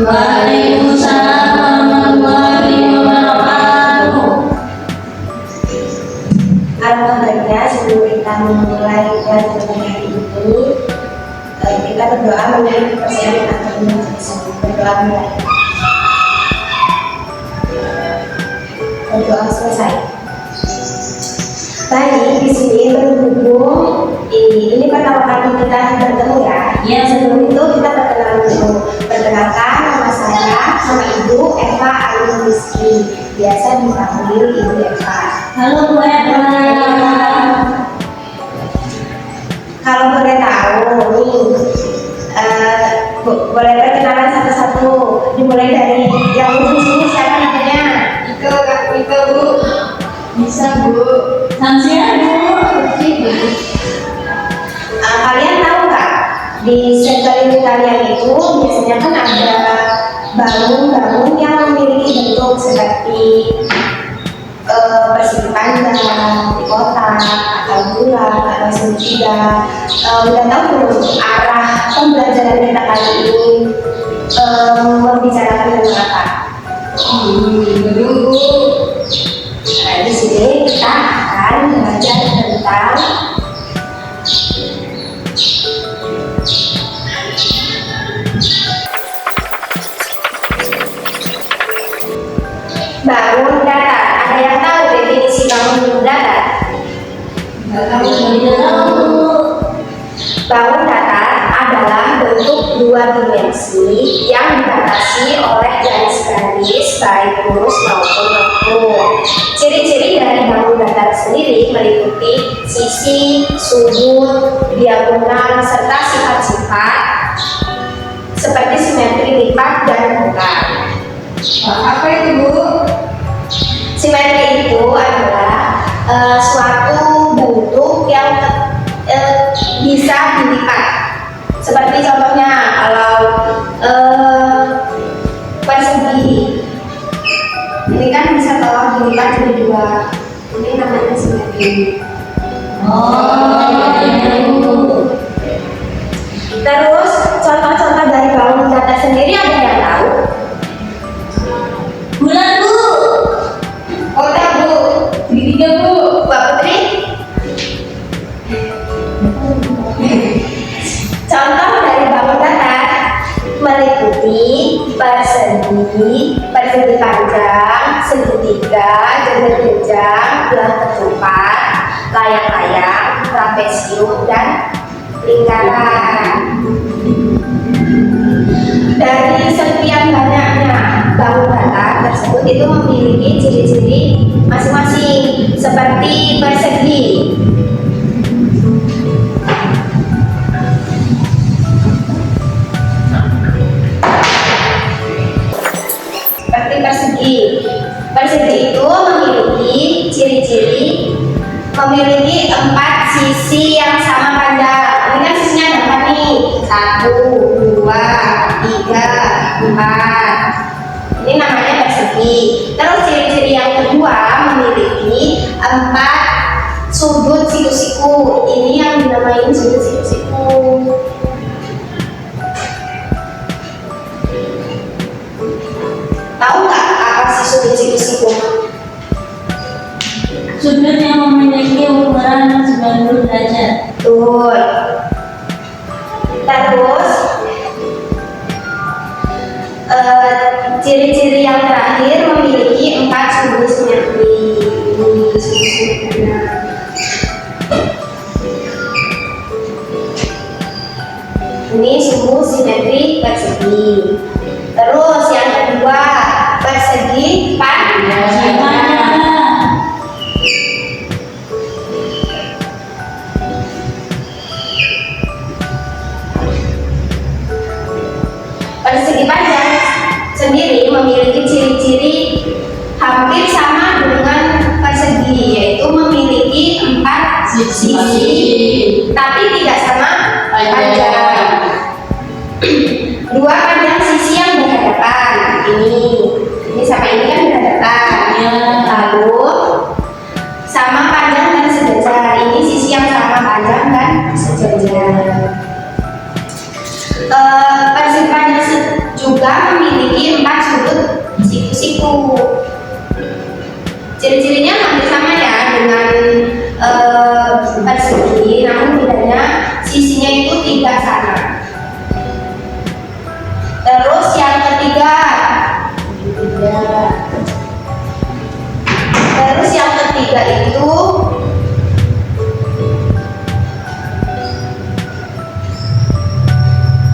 Waalaikumsalam warahmatullahi wabarakatuh. Alangkah baiknya sebelum kita memulai pelajaran hari ini, kita berdoa mengenai persiapan akan berdoa mulai. Berdoa selesai. Baik, di sini berhubung ini pertama kali kita bertemu ya. Ya. Sebelum itu kita perkenalan dulu. Perkenalkan, nama saya sama Ibu Eva Ayu Rizky. Biasa dipanggil Ibu Eva. Halo Bu Eva. Kalau boleh tahu nih, boleh perkenalan satu-satu. Dimulai dari yang ujung sini, siapa namanya? Ika Bu. Bisa Bu. Samsia Bu. Kalian tahu nggak di sekeliling kalian itu biasanya kan ada bangun-bangun yang memiliki bentuk seperti persegi panjang, kotak, atau bulat, atau segitiga. Udah tahu belum arah pembelajaran kita kali ini membicarakan tentang apa? Dulu. Nah, di sini kita akan belajar tentang bangun datar. Ada yang tahu definisi bangun datar? Tidak tahu. Bangun datar adalah bentuk dua dimensi yang dibatasi oleh garis-garis baik lurus maupun lengkung. Ciri-ciri dari bangun datar sendiri meliputi sisi, sudut, diagonal, serta sifat-sifat seperti simetri lipat dan bongkar. Apa itu Bu? Simetri itu adalah suatu bentuk yang bisa dilipat. Seperti contohnya kalau persegi, ini kan bisa tolong dilipat jadi dua. Ini namanya simetri. Oh, iya Bu. Terus contoh-contoh dari bangun datar sendiri ada yang tahu? Bulan Bu. Kotak Bu. Segitiga Bu. Mbak Putri? Contoh dari bangun datar meliputi persegi, persegi panjang, segitiga, genjang, belah ketupat, layang-layang, trapesium, dan lingkaran. Dari sekian banyaknya bangun datar tersebut itu memiliki ciri-ciri masing-masing seperti persegi. Seperti persegi. Persegi itu memiliki ciri-ciri memiliki 4 sisi yang sama panjang. Ini kan sisinya ada 4 nih. 1, 2, 3, 4. Ini namanya persegi. Terus ciri-ciri yang kedua memiliki 4 sudut siku-siku. Ini yang dinamai sudut siku-siku. Tahu nggak apa sih sudut siku-siku? Sudut yang memiliki ukuran 90 derajat. Betul. Terus ciri-ciri yang terakhir memiliki 4 sudut simetri. Ini sudut simetrinya. Ini sudut simetri persegi. Terus yang kedua persegi panjang. Gimana? Persegi panjang sendiri memiliki ciri-ciri hampir sama dengan persegi, yaitu memiliki 4 sisi, tapi tidak sama panjang. Dua panjang sisi yang berhadapan, ini sama ini kan berhadapan. Ya. Lalu sama panjang dan sejajar, ini sisi yang sama panjang dan sejajar. Persegi panjang juga memiliki itu. Ciri-cirinya hampir sama ya dengan persegi, namun bedanya sisinya itu tidak sama. Terus yang ketiga, itu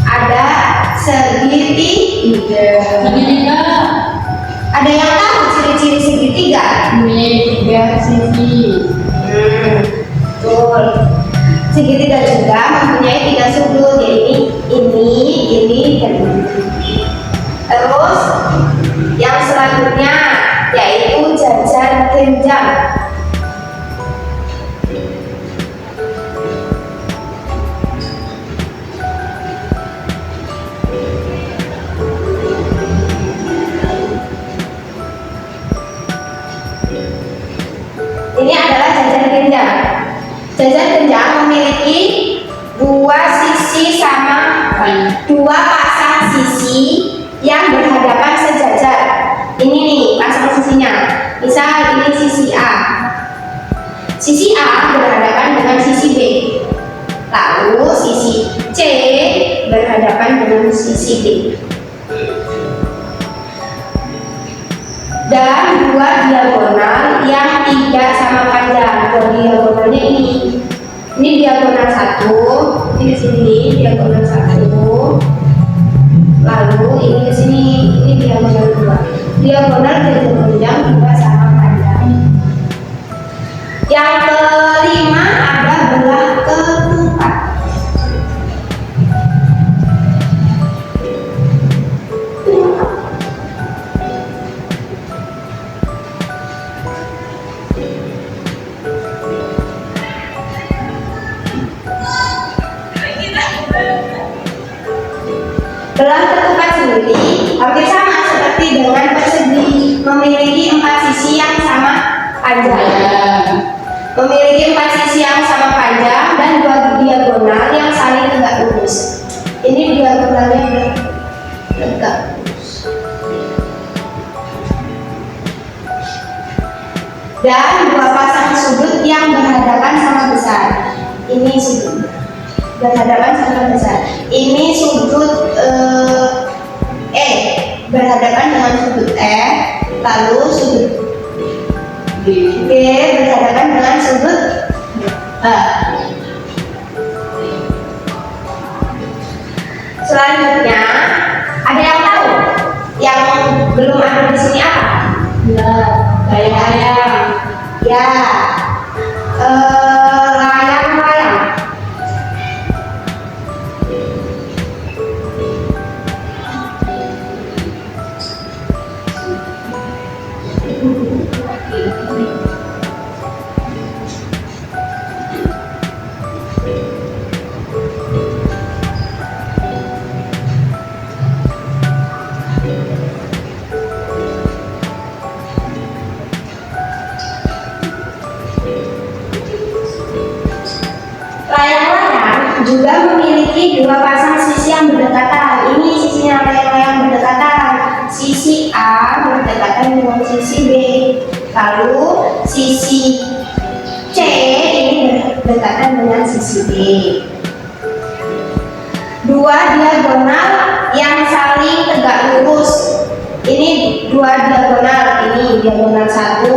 ada segitiga. Ada yang tahu ciri-ciri segitiga? Memiliki 3 sisi. Betul. Segitiga juga mempunyai 3 sudut, yaitu ini, dan ini. Terus yang selanjutnya yaitu jajar genjang. Ini adalah jajar genjang. Jajar genjang memiliki 2 sisi sama 2 pasang sisi yang berhadapan sejajar. Ini nih pasang sisinya. Misal ini sisi A. Sisi A berhadapan dengan sisi B. Lalu sisi C berhadapan dengan sisi D. Dan 2 diagonal yang tidak sama panjang. 2 diagonalnya ini. Ini diagonal 1, ini ke sini diagonal 1. Lalu ini ke sini, ini diagonal 2. Diagonal jajar genjang juga sama panjang. Yang kelima ada belah ketupat. Belah ketupat sendiri hampir sama seperti dengan persegi, memiliki 4 sisi yang sama panjang. Memiliki 4 sisi yang sama panjang dan 2 diagonal yang saling tegak lurus. Ini diagonalnya tegak lurus. Dan 2 pasang sudut yang berhadapan sama besar. Ini sudut berhadapan sama besar. Ini sudut E berhadapan dengan sudut F, lalu sudut G berhadapan dengan sudut H. Selanjutnya ada yang tahu yang belum ada di sini apa? Layang-layang. Ya, layang-layang. Layang-layang juga memiliki 2 pasang sisi yang berdekatan. Ini sisinya layang-layang berdekatan. Sisi A berdekatan dengan sisi B. Lalu sisi C ini berdekatan dengan sisi D. 2 diagonal yang saling tegak lurus. Ini 2 diagonal. Ini diagonal 1,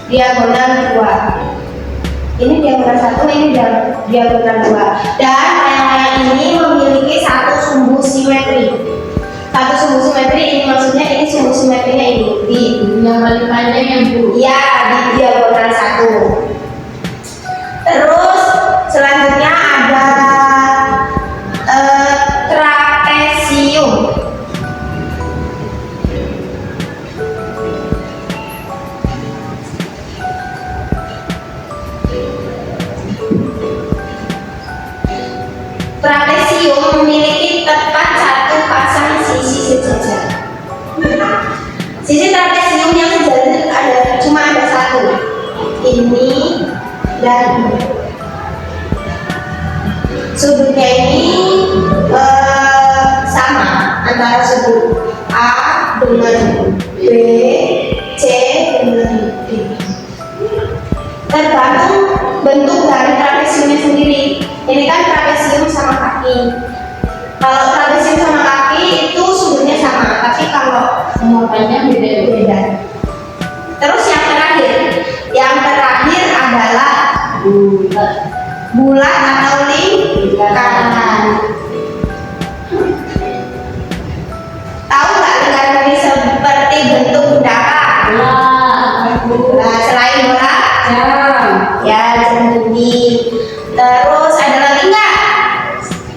diagonal 2. Ini diagonal 1, ini diagonal 2. Dan layang-layang ini memiliki 1 sumbu simetri. 1 sumbu simetri ini maksudnya ini sumbu simetrinya ini di Yang paling panjang yang Bu. ya di diagonal 1. Terus selanjutnya ada trapesium. Trapesium memiliki tepat 1 pasang sisi sejajar. Sisi trapesium yang sejajar cuma ada 1. Ini dan ini. Sudutnya ini sama antara sudut A dengan B tergantung bentuk dari trapesiumnya sendiri. Ini kan trapesium sama kaki. Kalau trapesium sama kaki itu sudutnya sama, tapi kalau Semuanya beda-beda. terus yang terakhir adalah Bulat. bulat atau lingkaran. Tahu nggak lingkaran ini seperti bentuk benda apa? Bola. Nah, selain bola, Jam. ya jam dinding. Terus ada lagi nggak?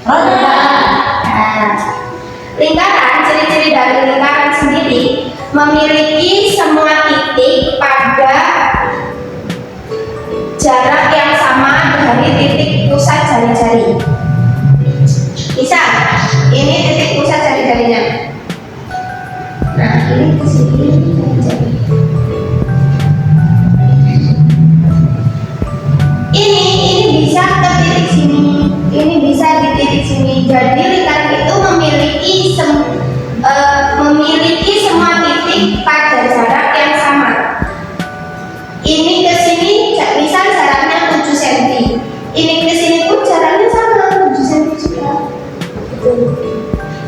Roda. Nah, lingkaran, ciri-ciri dari lingkaran sendiri memiliki semua titik pada jarak yang sama dari titik pusat jari-jari. Bisa? Ini titik pusat jari-jarinya. Nah, ini ke sini jari-jari. Ini bisa ke titik sini. Ini bisa di titik sini. Jadi lingkaran itu memiliki semua titik pada jarak yang sama. Ini ke sini misal jaraknya 7 cm. Ini ke sini pun jaraknya sama 7 cm juga.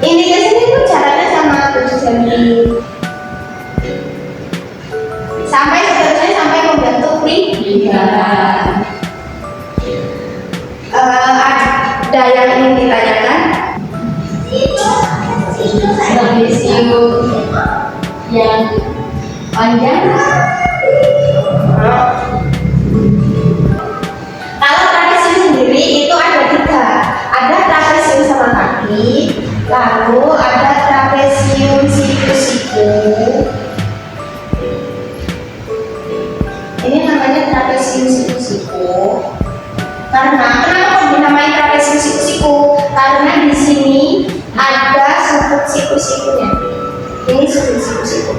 Ini ke sini pun jaraknya sama 7 cm. Sampai seterusnya sampai membentuk lingkaran. Ada yang ingin ditanyakan? Trapesium yang panjang. Kalau trapesium sendiri itu ada 3. Ada trapesium sama kaki, lalu ada trapesium siku-siku. Ini namanya trapesium siku-siku. Karena kenapa kok dinamai trapesium siku-siku? Karena di sini ada sudut siku-sikunya. Ini sudut siku-siku.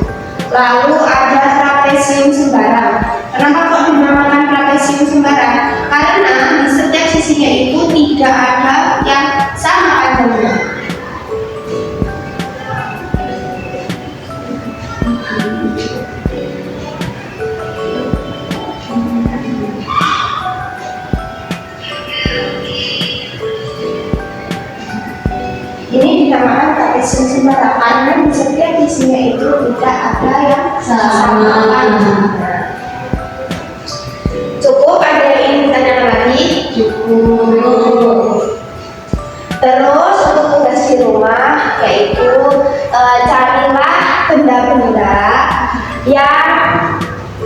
Lalu ada trapesium sembarang. Kenapa kok dinamakan trapesium sembarang? Karena di setiap sisinya itu tidak ada yang sama panjangnya. Ini dinamakan trapesium sembarang karena di setiap sisinya itu tidak ada yang sama panjangnya. Cukup, ada yang ingin ditanyakan lagi? Cukup. Terus untuk tugas di rumah yaitu carilah benda-benda yang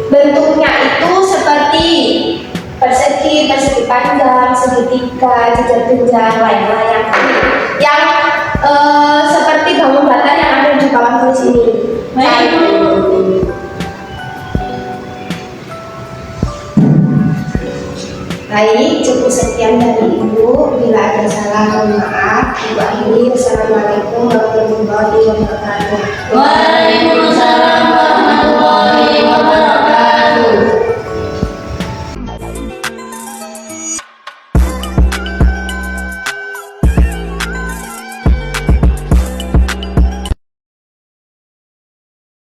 bentuknya itu seperti persegi, persegi panjang, segitiga, jenjang-jenjang, layang-layang yang seperti bangun bata yang ada di bawah tulis ini. Baik, cukup sekian dari Ibu. Bila ada salah, mohon maaf. Ibu akhiri. Wassalamualaikum warahmatullahi wabarakatuh. Waalaikumsalam.